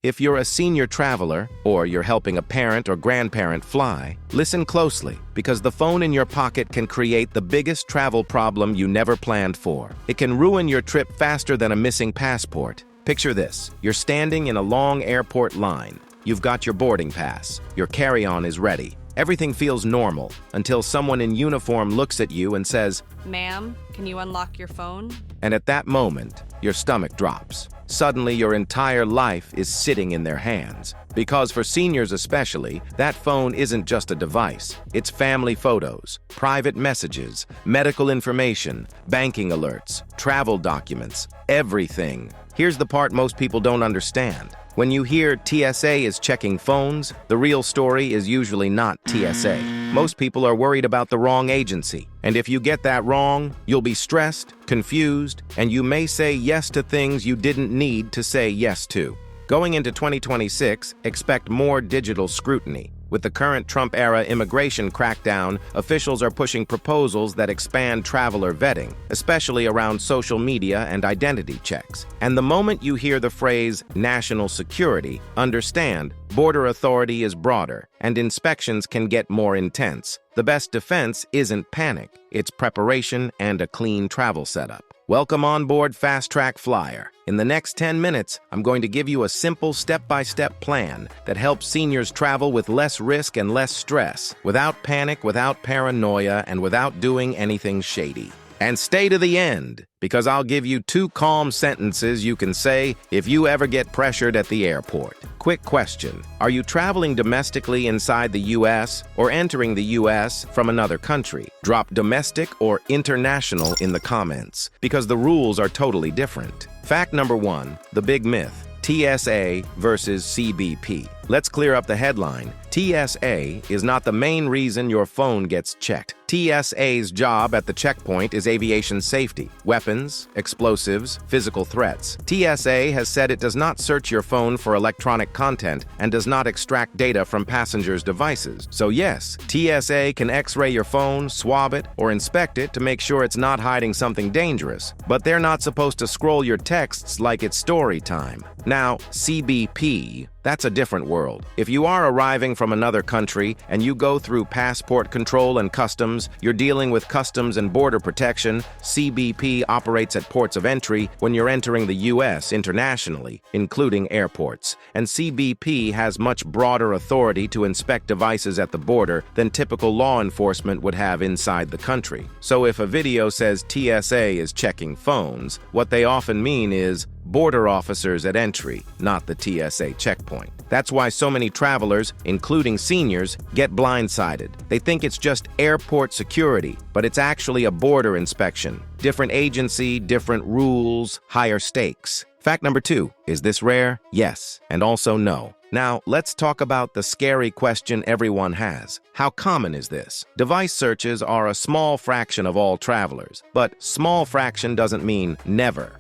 If you're a senior traveler, or you're helping a parent or grandparent fly, listen closely, because the phone in your pocket can create the biggest travel problem you never planned for. It can ruin your trip faster than a missing passport. Picture this. You're standing in a long airport line. You've got your boarding pass. Your carry-on is ready. Everything feels normal until someone in uniform looks at you and says, "Ma'am, can you unlock your phone?" And at that moment, your stomach drops. Suddenly, your entire life is sitting in their hands. Because for seniors especially, that phone isn't just a device. It's family photos, private messages, medical information, banking alerts, travel documents, everything. Here's the part most people don't understand. When you hear TSA is checking phones, the real story is usually not TSA. Most people are worried about the wrong agency. And if you get that wrong, you'll be stressed, confused, and you may say yes to things you didn't need to say yes to. Going into 2026, expect more digital scrutiny. With the current Trump-era immigration crackdown, officials are pushing proposals that expand traveler vetting, especially around social media and identity checks. And the moment you hear the phrase national security, understand border authority is broader, and inspections can get more intense. The best defense isn't panic, it's preparation and a clean travel setup. Welcome on board Fast Track Flyer. In the next 10 minutes, I'm going to give you a simple step-by-step plan that helps seniors travel with less risk and less stress, without panic, without paranoia, and without doing anything shady. And stay to the end, because I'll give you 2 calm sentences you can say if you ever get pressured at the airport. Quick question. Are you traveling domestically inside the U.S. or entering the U.S. from another country? Drop domestic or international in the comments, because the rules are totally different. Fact number 1, the big myth. TSA versus CBP. Let's clear up the headline. TSA is not the main reason your phone gets checked. TSA's job at the checkpoint is aviation safety, weapons, explosives, physical threats. TSA has said it does not search your phone for electronic content and does not extract data from passengers' devices. So yes, TSA can X-ray your phone, swab it, or inspect it to make sure it's not hiding something dangerous. But they're not supposed to scroll your texts like it's story time. Now, CBP, that's a different world. If you are arriving from another country and you go through passport control and customs, you're dealing with Customs and Border Protection. CBP operates at ports of entry when you're entering the U.S. internationally, including airports. And CBP has much broader authority to inspect devices at the border than typical law enforcement would have inside the country. So if a video says TSA is checking phones, what they often mean is border officers at entry, not the TSA checkpoint. That's why so many travelers, including seniors, get blindsided. They think it's just airport security, but it's actually a border inspection. Different agency, different rules, higher stakes. Fact number 2, is this rare? Yes, and also no. Now, let's talk about the scary question everyone has. How common is this? Device searches are a small fraction of all travelers, but small fraction doesn't mean never.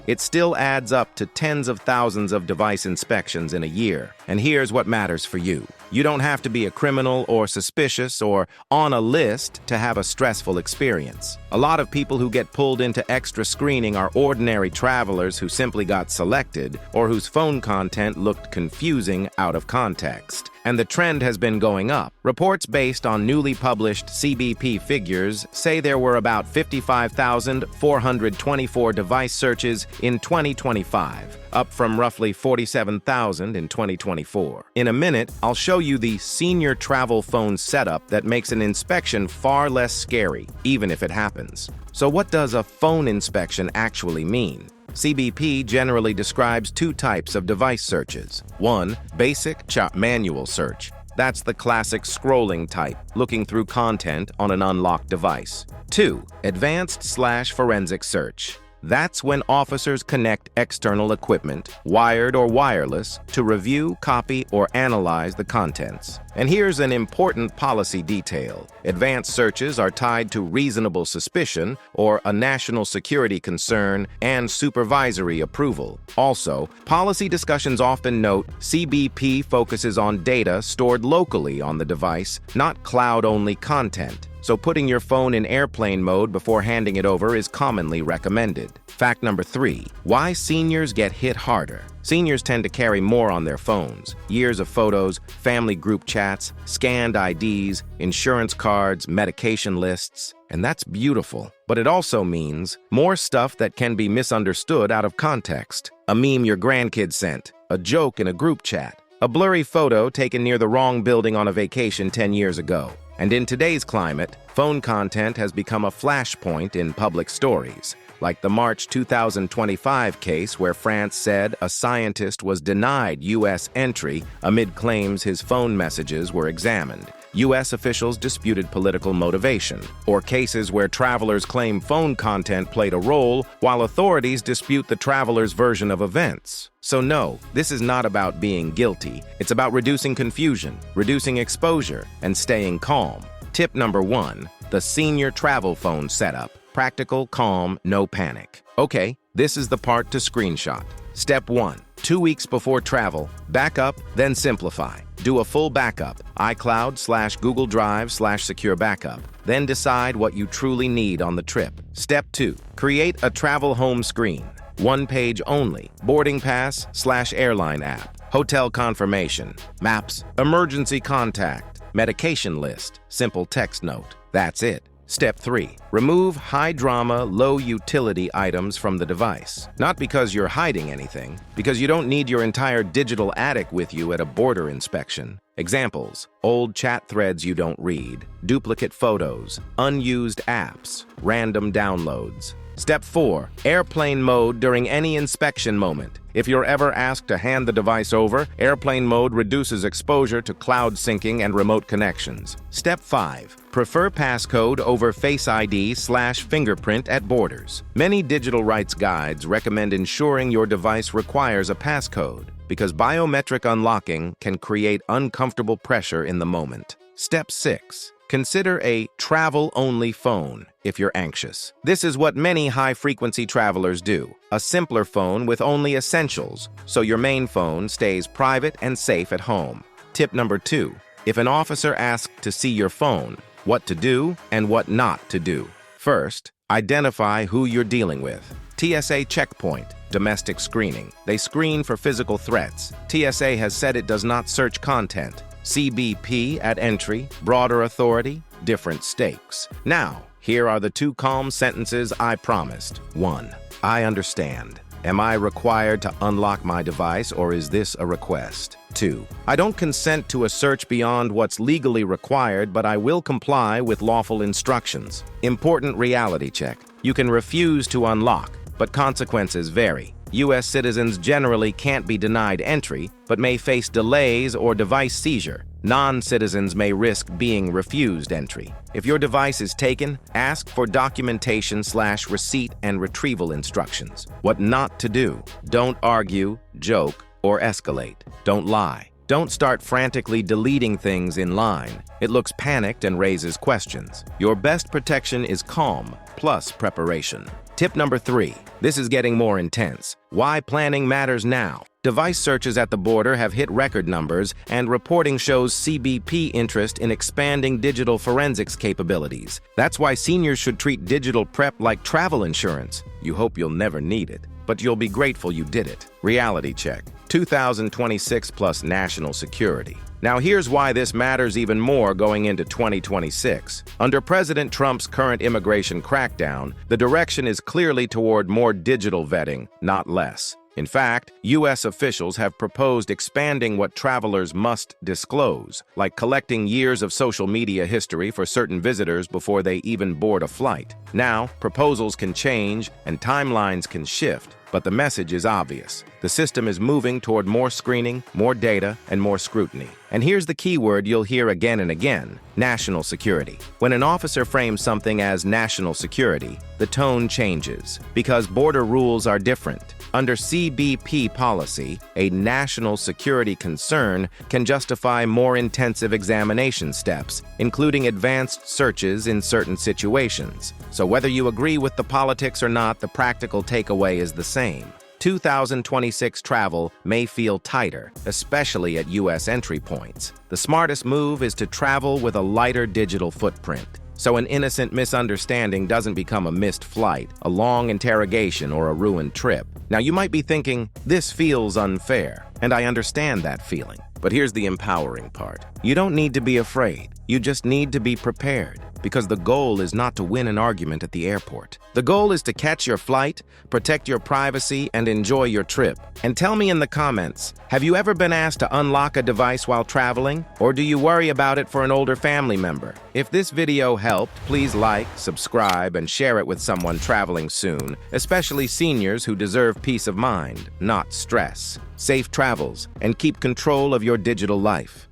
It still adds up to tens of thousands of device inspections in a year. And here's what matters for you. You don't have to be a criminal or suspicious or on a list to have a stressful experience. A lot of people who get pulled into extra screening are ordinary travelers who simply got selected or whose phone content looked confusing out of context. And the trend has been going up. Reports based on newly published CBP figures say there were about 55,424 device searches in 2025, up from roughly 47,000 in 2024. In a minute, I'll show you the senior travel phone setup that makes an inspection far less scary, even if it happens. So what does a phone inspection actually mean? CBP generally describes 2 types of device searches. 1, basic manual search. That's the classic scrolling type, looking through content on an unlocked device. 2, advanced/forensic search. That's when officers connect external equipment, wired or wireless, to review, copy, or analyze the contents. And here's an important policy detail. Advanced searches are tied to reasonable suspicion or a national security concern and supervisory approval. Also, policy discussions often note CBP focuses on data stored locally on the device, not cloud-only content. so putting your phone in airplane mode before handing it over is commonly recommended. Fact number 3. Why seniors get hit harder. Seniors tend to carry more on their phones. Years of photos, family group chats, scanned IDs, insurance cards, medication lists. And that's beautiful. But it also means more stuff that can be misunderstood out of context. A meme your grandkids sent, a joke in a group chat, a blurry photo taken near the wrong building on a vacation 10 years ago. And in today's climate, phone content has become a flashpoint in public stories, like the March 2025 case where France said a scientist was denied U.S. entry amid claims his phone messages were examined. U.S. officials disputed political motivation, or cases where travelers claim phone content played a role while authorities dispute the traveler's version of events. So no, this is not about being guilty. It's about reducing confusion, reducing exposure, and staying calm. Tip number 1, the senior travel phone setup. Practical, calm, no panic. Okay, this is the part to screenshot. Step 1. 2 weeks before travel, back up, then simplify. Do a full backup, iCloud/Google Drive/secure backup. Then decide what you truly need on the trip. Step 2. Create a travel home screen. One page only. Boarding pass/airline app. Hotel confirmation. Maps. Emergency contact. Medication list. Simple text note. That's it. Step 3. Remove high-drama, low-utility items from the device. Not because you're hiding anything, because you don't need your entire digital attic with you at a border inspection. Examples: old chat threads you don't read, duplicate photos, unused apps, random downloads. Step 4. Airplane mode during any inspection moment. If you're ever asked to hand the device over, airplane mode reduces exposure to cloud syncing and remote connections. Step 5. Prefer passcode over Face ID/fingerprint at borders. Many digital rights guides recommend ensuring your device requires a passcode, because biometric unlocking can create uncomfortable pressure in the moment. Step 6. Consider a travel-only phone if you're anxious. This is what many high-frequency travelers do. A simpler phone with only essentials, so your main phone stays private and safe at home. Tip number 2. If an officer asks to see your phone, what to do and what not to do. First, identify who you're dealing with. TSA checkpoint, domestic screening. They screen for physical threats. TSA has said it does not search content. CBP at entry, broader authority, different stakes. Now, here are the 2 calm sentences I promised. 1. I understand. Am I required to unlock my device, or is this a request? 2. I don't consent to a search beyond what's legally required, but I will comply with lawful instructions. Important reality check. You can refuse to unlock, but consequences vary. U.S. citizens generally can't be denied entry, but may face delays or device seizure. Non-citizens may risk being refused entry. If your device is taken, ask for documentation/receipt and retrieval instructions. What not to do. Don't argue, joke, or escalate. Don't lie. Don't start frantically deleting things in line. It looks panicked and raises questions. Your best protection is calm, plus preparation. Tip number 3. This is getting more intense. Why planning matters now. Device searches at the border have hit record numbers, and reporting shows CBP interest in expanding digital forensics capabilities. That's why seniors should treat digital prep like travel insurance. You hope you'll never need it, but you'll be grateful you did it. Reality check. 2026 plus national security. Now here's why this matters even more going into 2026. Under President Trump's current immigration crackdown, the direction is clearly toward more digital vetting, not less. In fact, U.S. officials have proposed expanding what travelers must disclose, like collecting years of social media history for certain visitors before they even board a flight. Now, proposals can change and timelines can shift, but the message is obvious. The system is moving toward more screening, more data, and more scrutiny. And here's the key word you'll hear again and again: national security. When an officer frames something as national security, the tone changes, because border rules are different. Under CBP policy, a national security concern can justify more intensive examination steps, including advanced searches in certain situations. So whether you agree with the politics or not, the practical takeaway is the same. 2026 travel may feel tighter, especially at U.S. entry points. The smartest move is to travel with a lighter digital footprint. so an innocent misunderstanding doesn't become a missed flight, a long interrogation, or a ruined trip. Now, you might be thinking, this feels unfair, and I understand that feeling. But here's the empowering part. You don't need to be afraid. You just need to be prepared, because the goal is not to win an argument at the airport. The goal is to catch your flight, protect your privacy, and enjoy your trip. And tell me in the comments, have you ever been asked to unlock a device while traveling? Or do you worry about it for an older family member? If this video helped, please like, subscribe, and share it with someone traveling soon, especially seniors who deserve peace of mind, not stress. Safe travels, and keep control of your digital life.